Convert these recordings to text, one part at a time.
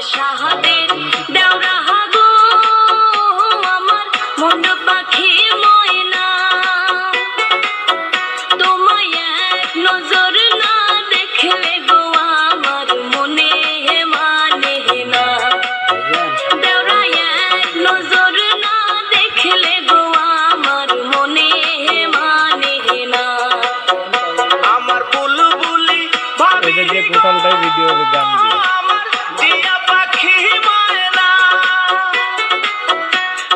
শাহাদের দেওরা Hago আমার মন পাখি ময়না তোমায় এক নজর না দেখলে গো আমার মনে মানে না দেওরা এক নজর না দেখলে গো আমার মনে মানে না আমার বুলবুলি ভাবি যে টোটালটাই ভিডিও গান দিয়ে আমার টিয়া পাখি ময়না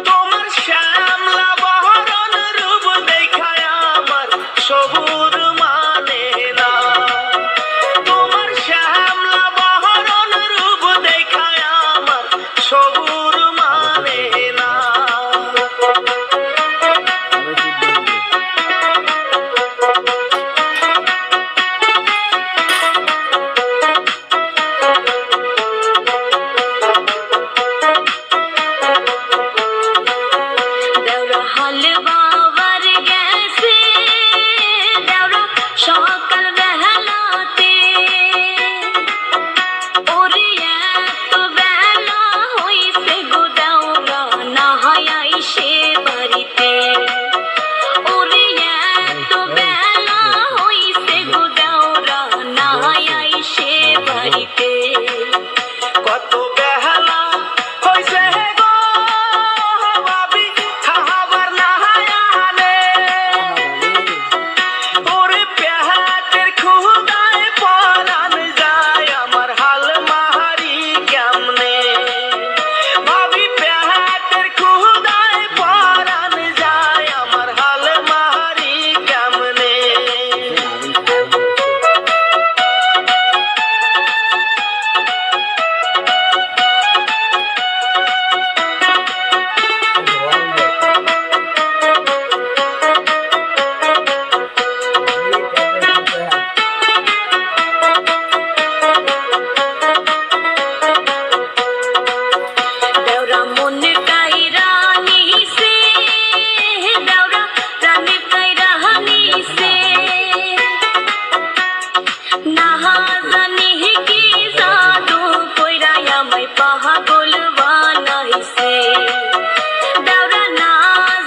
তোমার শ্যামলা বহরন রূপ দেখায় আমার সবুর মানে না তোমার শ্যামলা বহরন রূপ দেখায় আমার সবুর মানে না দেওরা হাল বাবার গেছে দেওরা সকাল বেলাতে ওরে এত বেলা হইছে গো দেওরা না হয় আইসে বাড়িতে ওরে এত বেলা হইছে গো দেওরা না হয় আইসে বাড়িতে কত বেহালা হইছে গো ভাবি খাবার না আনে ওরে পেহাটের খুদায় পরান যায় আমার হাল মাহারি কেমনে ভাবি পেহাটের খুদায় পরান যায় আমার হাল মাহারি কেমনে দেওরা মন কাইরা নিছে দেওরা প্রাণ কাইরা নিছে না জানি কি জাদু কইরা আমায় পাগল বানাইছে দেওরা না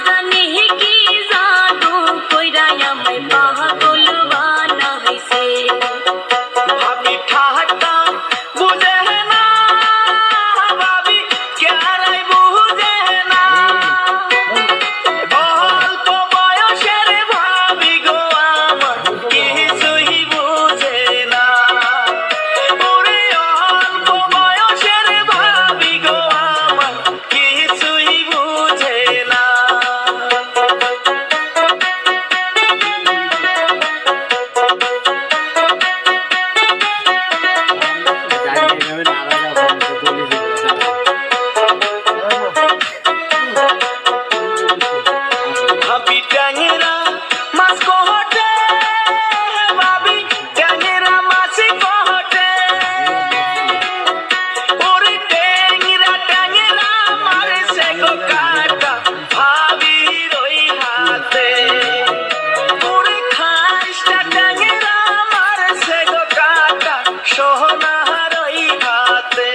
জানি কি জাদু কইরা আমায় পাগল বানাইছে ভাবি ঠাট্টা বুঝে না ভাবি কেরাই বুঝে না অল্প বয়সের ভাবি গো আমার কিছুই বুঝে না ওরে অল্প বয়সের ভাবি গো আমার কিছুই বুঝে না ভাবি ট্যাংরা মাছ কহটে ভাবি ট্যাংরা মাছ কহটে ওরে ট্যাংরা মারছে গো কাটা ভাবির ওই হাতে ওরে খাইসটা ট্যাংরা মারছে গো কাটা সোনার ওই হাতে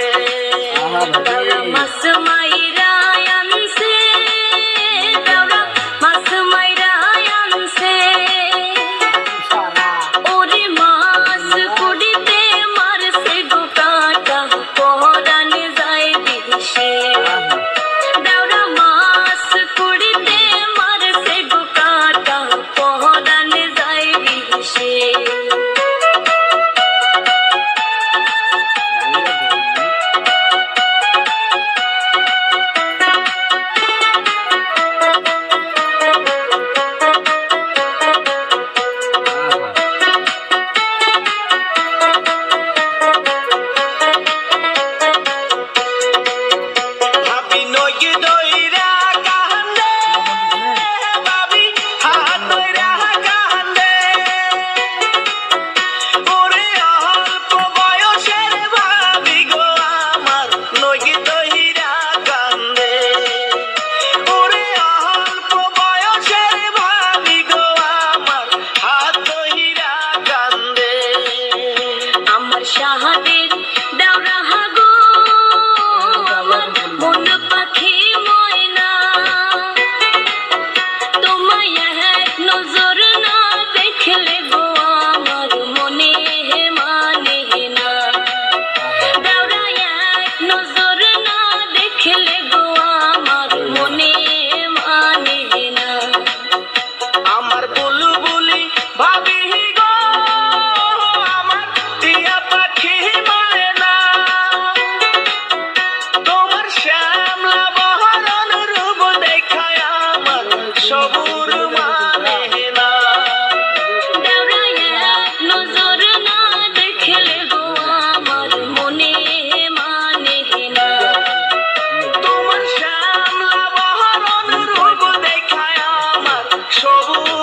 দেওরা মাছ মাইরা আনছে দেওরা মাছ মাইরা আনছে ওরে মাছ কুড়িতে মারছে গো কাটা পরান যায় দিশে দেওরা মাছ কুড়িতে মারছে গো কাটা পরান যায় দিশে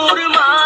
সুরমা